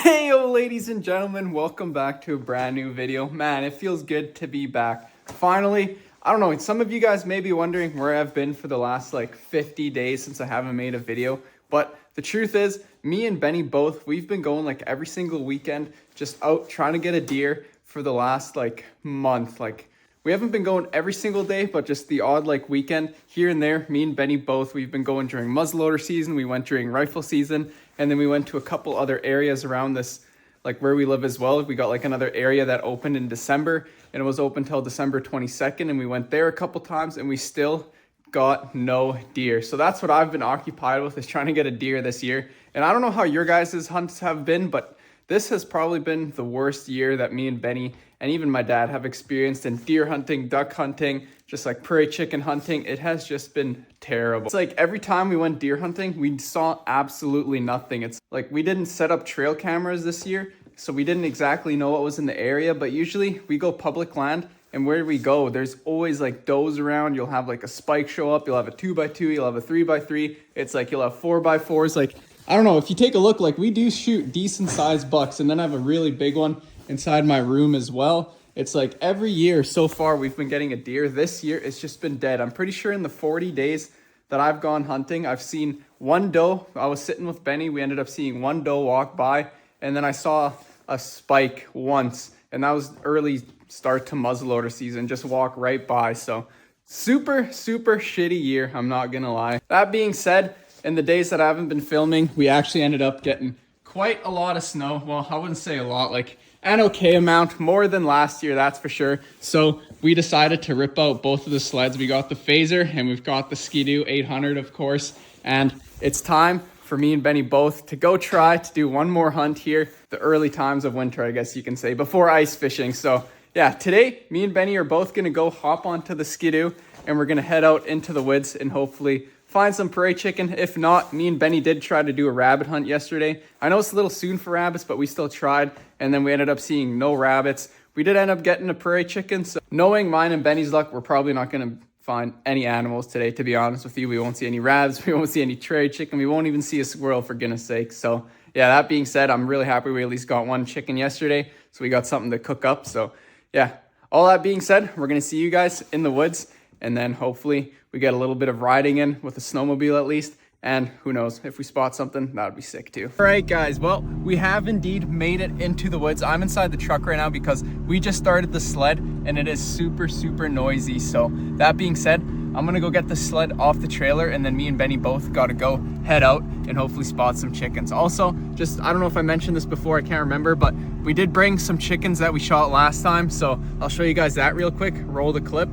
Heyo ladies and gentlemen, welcome back to a brand new video. Man, it feels good to be back. Finally, I don't know, some of you guys may be wondering where I've been for the last like 50 days since I haven't made a video. But the truth is, me and Benny both, we've been going like every single weekend, just out trying to get a deer for the last like month. Like we haven't been going every single day, but just the odd like weekend here and there. Me and Benny both, we've been going during muzzleloader season, we went during rifle season, and then we went to a couple other areas around this, like where we live as well. We got like another area that opened in December, and it was open till December 22nd, and we went there a couple times and we still got no deer. So that's what I've been occupied with, is trying to get a deer this year. And I don't know how your guys' hunts have been, but this has probably been the worst year that me and Benny and even my dad have experienced in deer hunting, duck hunting, just like prairie chicken hunting. It has just been terrible. It's like every time we went deer hunting, we saw absolutely nothing. It's like we didn't set up trail cameras this year, so we didn't exactly know what was in the area, but usually we go public land, and where we go, there's always like does around. You'll have like a spike show up, you'll have a 2x2, you'll have a 3x3. It's like you'll have 4x4s. Like, I don't know, if you take a look, like we do shoot decent sized bucks, and then I have a really big one inside my room as well. It's like every year so far we've been getting a deer. This year it's just been dead. I'm pretty sure in the 40 days that I've gone hunting, I've seen one doe. I was sitting with Benny, we ended up seeing one doe walk by, and then I saw a spike once, and that was early start to muzzleloader season, just walk right by. So super shitty year, I'm not gonna lie. That being said, in the days that I haven't been filming, we actually ended up getting quite a lot of snow. Well, I wouldn't say a lot, like an okay amount, more than last year, that's for sure. So we decided to rip out both of the sleds. We got the Phaser and we've got the Ski-Doo 800, of course. And it's time for me and Benny both to go try to do one more hunt here, the early times of winter, I guess you can say, before ice fishing. So yeah, today, me and Benny are both gonna go hop onto the Ski-Doo, and we're gonna head out into the woods and hopefully find some prairie chicken. If not, me and Benny did try to do a rabbit hunt yesterday. I know it's a little soon for rabbits, but we still tried, and then we ended up seeing no rabbits. We did end up getting a prairie chicken, so knowing mine and Benny's luck, we're probably not gonna find any animals today, to be honest with you. We won't see any rabbits, we won't see any prairie chicken, we won't even see a squirrel, for goodness sake. So yeah, that being said, I'm really happy we at least got one chicken yesterday, so we got something to cook up. So yeah, all that being said, we're gonna see you guys in the woods, and then hopefully we get a little bit of riding in with a snowmobile at least. And who knows, if we spot something, that would be sick too. All right, guys, well, we have indeed made it into the woods. I'm inside the truck right now because we just started the sled and it is super noisy. So that being said, I'm gonna go get the sled off the trailer, and then me and Benny both gotta go head out and hopefully spot some chickens. Also, just, I don't know if I mentioned this before, I can't remember, but we did bring some chickens that we shot last time. So I'll show you guys that real quick. Roll the clip.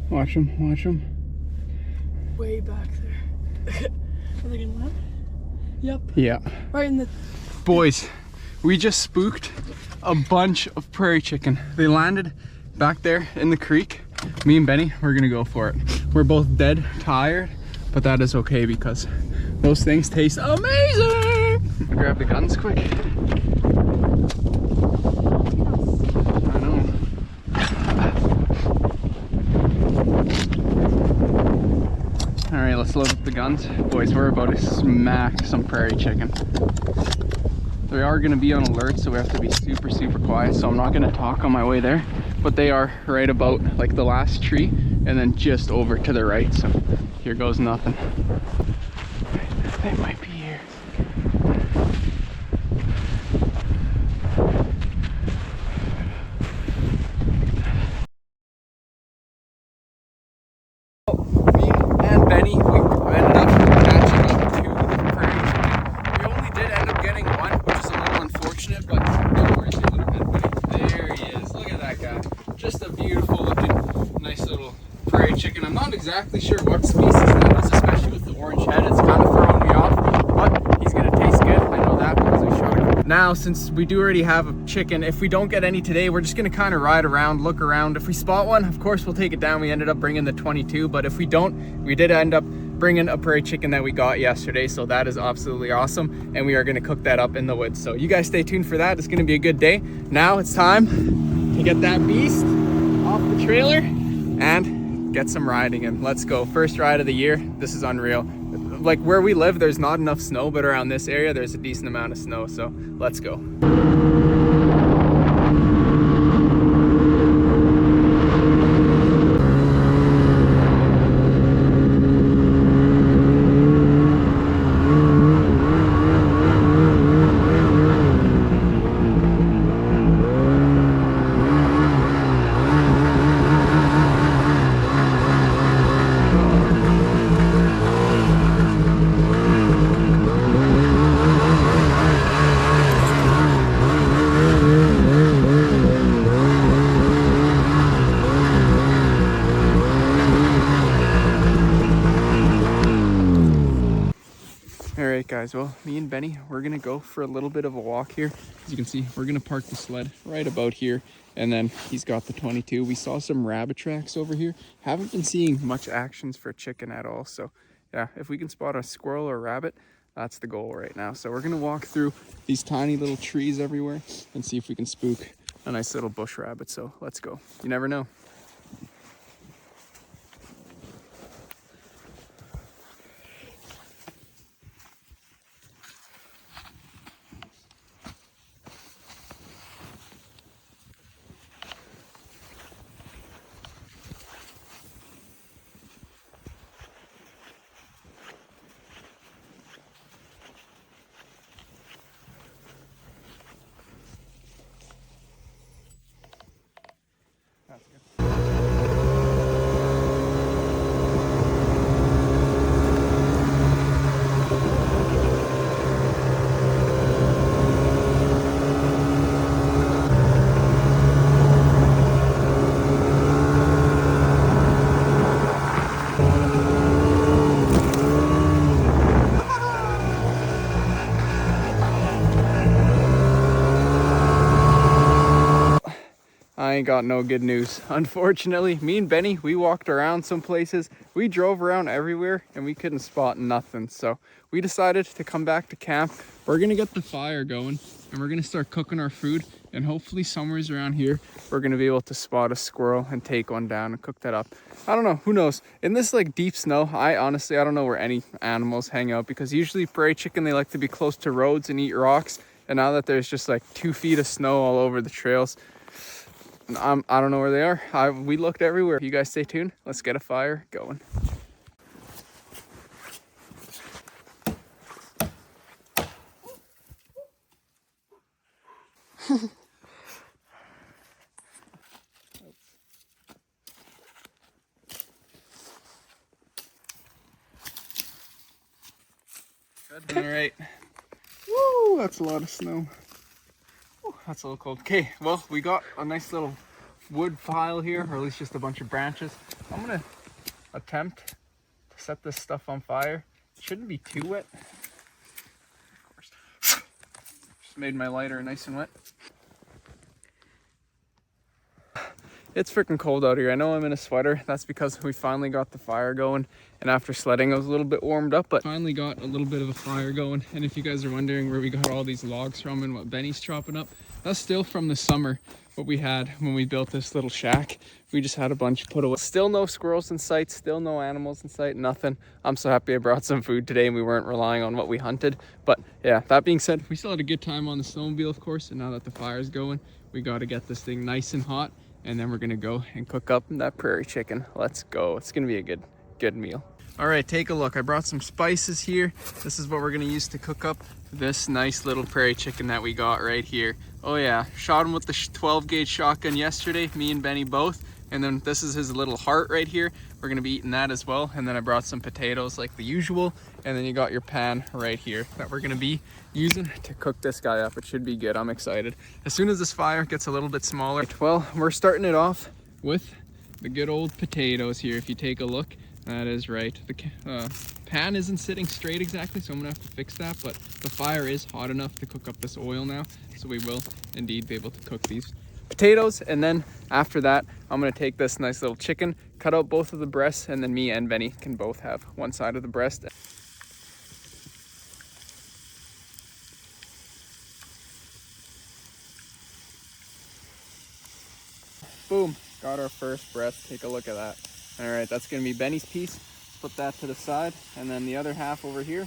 Watch them. Way back there. Are they gonna land? Yep. Yeah. Right in the... Boys, we just spooked a bunch of prairie chicken. They landed back there in the creek. Me and Benny, we're gonna go for it. We're both dead tired, but that is okay because those things taste amazing. Grab the guns quick. I know. All right, let's load up the guns. Boys, we're about to smack some prairie chicken. They are gonna be on alert, so we have to be super quiet, so I'm not gonna talk on my way there, but they are right about like the last tree and then just over to the right, so here goes nothing. They might be here. Benny, we ended up catching up to the prairie chicken. We only did end up getting one, which is a little unfortunate, but no worries. There he is. Look at that guy. Just a beautiful looking, nice little prairie chicken. I'm not exactly sure what species that is, especially with the orange head. It's kind of throwing me off, but he's going to taste good. I know that because we showed him. Now, since we do already have a chicken, if we don't get any today, we're just going to kind of ride around, look around. If we spot one, of course, we'll take it down. We ended up bringing the 22, but if we don't, we did end up bringing a prairie chicken that we got yesterday, so that is absolutely awesome, and we are going to cook that up in the woods. So you guys stay tuned for that. It's going to be a good day. Now it's time to get that beast off the trailer and get some riding in. Let's go. First ride of the year. This is unreal. like where we live, there's not enough snow, but around this area, there's a decent amount of snow. So let's go. Alright guys, well, me and Benny, we're gonna go for a little bit of a walk here. As you can see, we're gonna park the sled right about here, and then he's got the 22. We saw some rabbit tracks over here. Haven't been seeing much actions for chicken at all, so yeah, if we can spot a squirrel or a rabbit, that's the goal right now. So we're gonna walk through these tiny little trees everywhere and see if we can spook a nice little bush rabbit. So let's go. You never know. That's good. I ain't got no good news. Unfortunately, me and Benny, we walked around some places. We drove around everywhere and we couldn't spot nothing. So we decided to come back to camp. We're gonna get the fire going and we're gonna start cooking our food. And hopefully somewhere's around here, we're gonna be able to spot a squirrel and take one down and cook that up. I don't know, who knows? In this like deep snow, I don't know where any animals hang out, because usually prairie chicken, they like to be close to roads and eat rocks. And now that there's just like 2 feet of snow all over the trails, I don't know where they are. We looked everywhere. You guys stay tuned. Let's get a fire going. Good. All right. Woo, that's a lot of snow. Woo, that's a little cold. Okay, well, we got a nice little wood pile here, or at least just a bunch of branches. I'm gonna attempt to set this stuff on fire. It shouldn't be too wet. Of course. Just made my lighter nice and wet. It's freaking cold out here. I know I'm in a sweater. That's because we finally got the fire going. And after sledding, I was a little bit warmed up, but finally got a little bit of a fire going. And if you guys are wondering where we got all these logs from and what Benny's chopping up, that's still from the summer, what we had when we built this little shack. We just had a bunch put away. Still no squirrels in sight, still no animals in sight, nothing. I'm so happy I brought some food today and we weren't relying on what we hunted. But yeah, that being said, we still had a good time on the snowmobile, of course. And now that the fire's going, we got to get this thing nice and hot. And then we're gonna go and cook up that prairie chicken. Let's go. It's gonna be a good meal. All right, take a look. I brought some spices here. This is what we're gonna use to cook up this nice little prairie chicken that we got right here. Oh yeah, shot him with the 12 gauge shotgun yesterday, me and Benny both. And then this is his little heart right here. We're gonna be eating that as well. And then I brought some potatoes like the usual. And then you got your pan right here that we're gonna be using to cook this guy up. It should be good, I'm excited. As soon as this fire gets a little bit smaller, well, we're starting it off with the good old potatoes here. If you take a look, that is right. The pan isn't sitting straight exactly, so I'm gonna have to fix that, but the fire is hot enough to cook up this oil now. So we will indeed be able to cook these potatoes. And then after that, I'm gonna take this nice little chicken, cut out both of the breasts, and then me and Benny can both have one side of the breast. Boom, got our first breast. Take a look at that. All right, that's gonna be Benny's piece. put that to the side. And then the other half over here,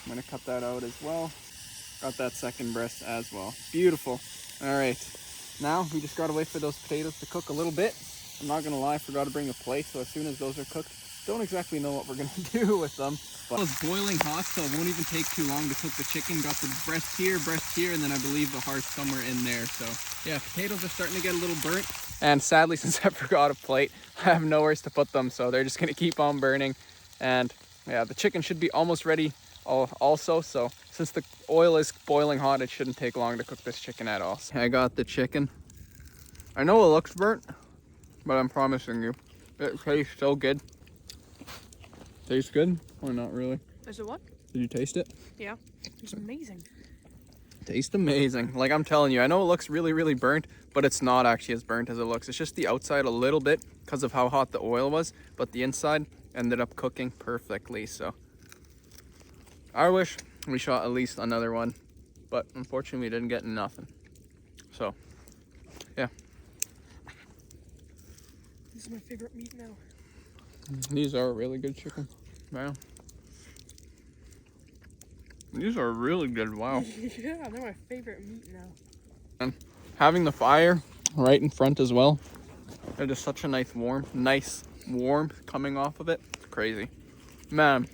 I'm gonna cut that out as well. Got that second breast as well. Beautiful. All right, now we just gotta wait for those potatoes to cook a little bit. I'm not gonna lie, I forgot to bring a plate, so as soon as those are cooked, don't exactly know what we're gonna do with them. But it's boiling hot, so it won't even take too long to cook the chicken. Got the breast here, and then I believe the heart somewhere in there. So yeah, potatoes are starting to get a little burnt. And sadly, since I forgot a plate, I have nowhere to put them, so they're just gonna keep on burning. And yeah, the chicken should be almost ready also, so since the oil is boiling hot, it shouldn't take long to cook this chicken at all. I got the chicken. I know it looks burnt, but I'm promising you, it tastes so good. Tastes good or not really? Is it what? Did you taste it? Yeah, it's amazing. Tastes amazing. Like I'm telling you, I know it looks really burnt, but it's not actually as burnt as it looks. It's just the outside a little bit because of how hot the oil was, but the inside ended up cooking perfectly. So I wish we shot at least another one, but unfortunately we didn't get nothing. So yeah, This is my favorite meat now. these are really good chicken. Wow, these are really good. Wow. Yeah, they're my favorite meat now. And having the fire right in front as well, it is such a nice warmth coming off of it. It's crazy, man.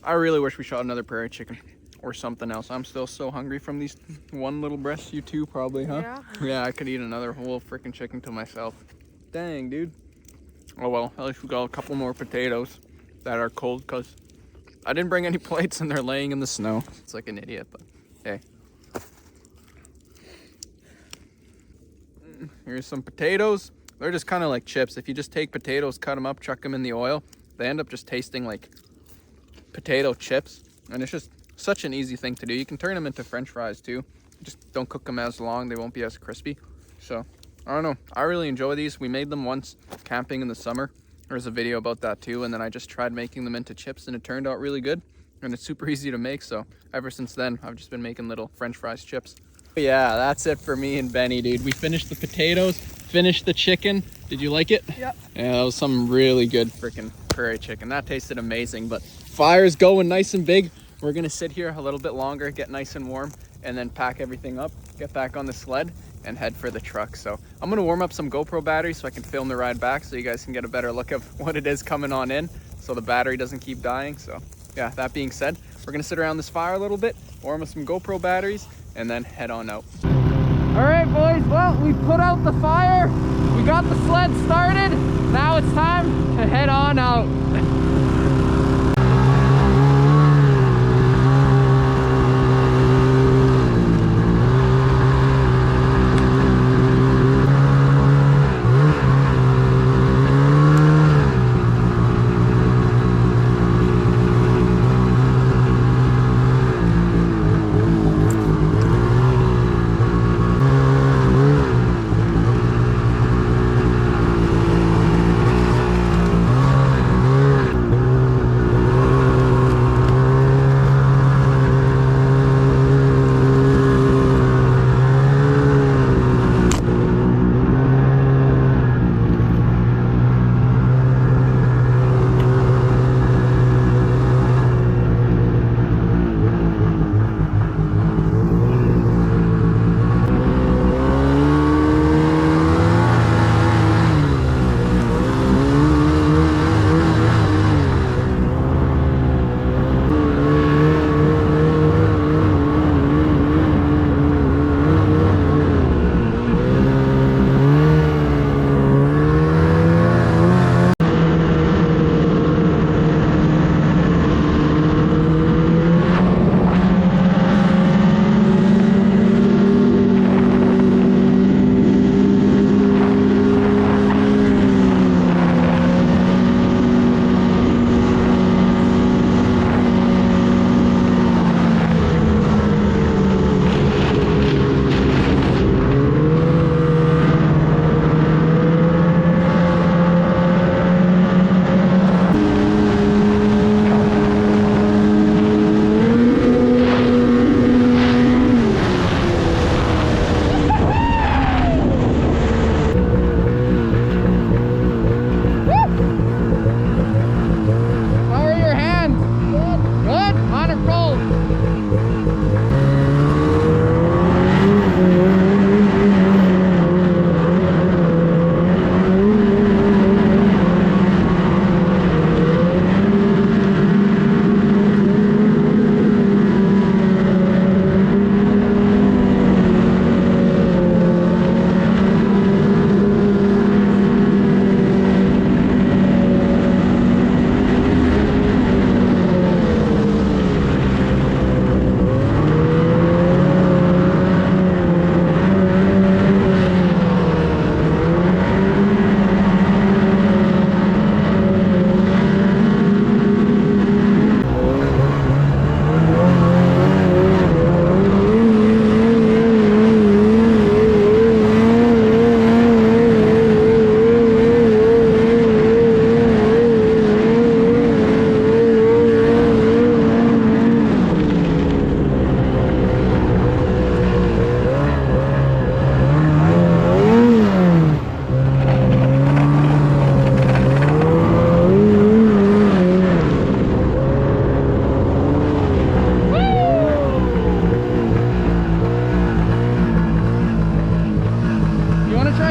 I really wish we shot another prairie chicken or something else. I'm still so hungry from these one little breast. You too, probably, huh? Yeah. Yeah, I could eat another whole freaking chicken to myself. Dang, dude. Oh well, at least we got a couple more potatoes that are cold because I didn't bring any plates and they're laying in the snow. It's like an idiot, but hey. Here's some potatoes. They're just kind of like chips. If you just take potatoes, cut them up, chuck them in the oil, they end up just tasting like potato chips. And it's just such an easy thing to do. You can turn them into French fries too. Just don't cook them as long. They won't be as crispy. So I don't know. I really enjoy these. We made them once camping in the summer. There's a video about that too. And then I just tried making them into chips and it turned out really good. And it's super easy to make. So ever since then, I've just been making little French fries chips. Yeah, that's it for me and Benny, dude. We finished the potatoes, finished the chicken. Did you like it? Yep. Yeah, that was some really good freaking prairie chicken. That tasted amazing, but fire's going nice and big. We're gonna sit here a little bit longer, get nice and warm, and then pack everything up, get back on the sled, and head for the truck. So I'm gonna warm up some GoPro batteries so I can film the ride back so you guys can get a better look of what it is coming on in so the battery doesn't keep dying. So yeah, that being said, we're gonna sit around this fire a little bit, warm up some GoPro batteries, and then head on out. All right, boys, well, we put out the fire, we got the sled started, now it's time to head on out.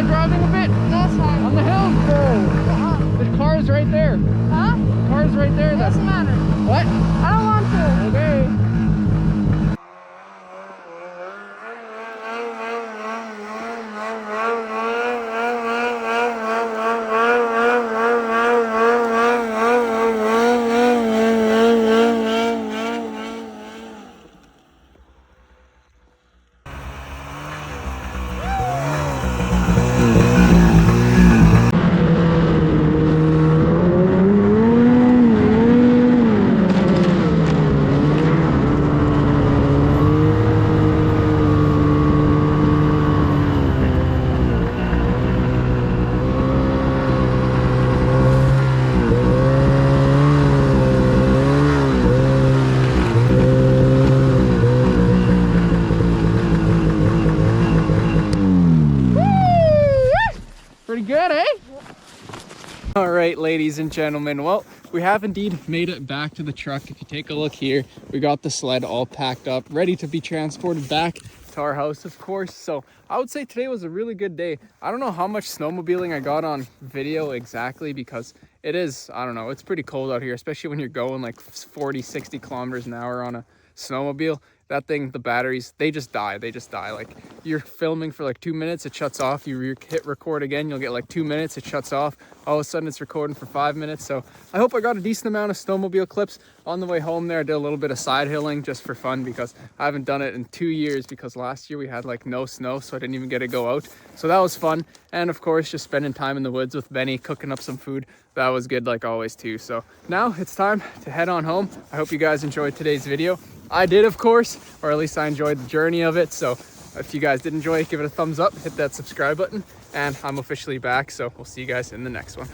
mind driving a bit? No, it's fine. On the hills, bro. The car's right there. Huh? The car's right there. It doesn't matter. What? I don't want to. Okay. Pretty good, eh? All right, ladies and gentlemen. Well, we have indeed made it back to the truck. If you take a look here, we got the sled all packed up, ready to be transported back to our house, of course. So I would say today was a really good day. I don't know how much snowmobiling I got on video exactly because it is, I don't know, it's pretty cold out here, especially when you're going like 40, 60 kilometers an hour on a snowmobile. That thing, the batteries, they just die. Like you're filming for like 2 minutes, it shuts off. You hit record again, you'll get like 2 minutes, it shuts off. All of a sudden it's recording for 5 minutes. So I hope I got a decent amount of snowmobile clips. On the way home there, I did a little bit of side hilling just for fun because I haven't done it in 2 years because last year we had like no snow, so I didn't even get to go out. So that was fun. And of course, just spending time in the woods with Benny, cooking up some food. That was good like always too. So now it's time to head on home. I hope you guys enjoyed today's video. I did, of course, or at least I enjoyed the journey of it. So if you guys did enjoy it, give it a thumbs up, hit that subscribe button, and I'm officially back. So we'll see you guys in the next one.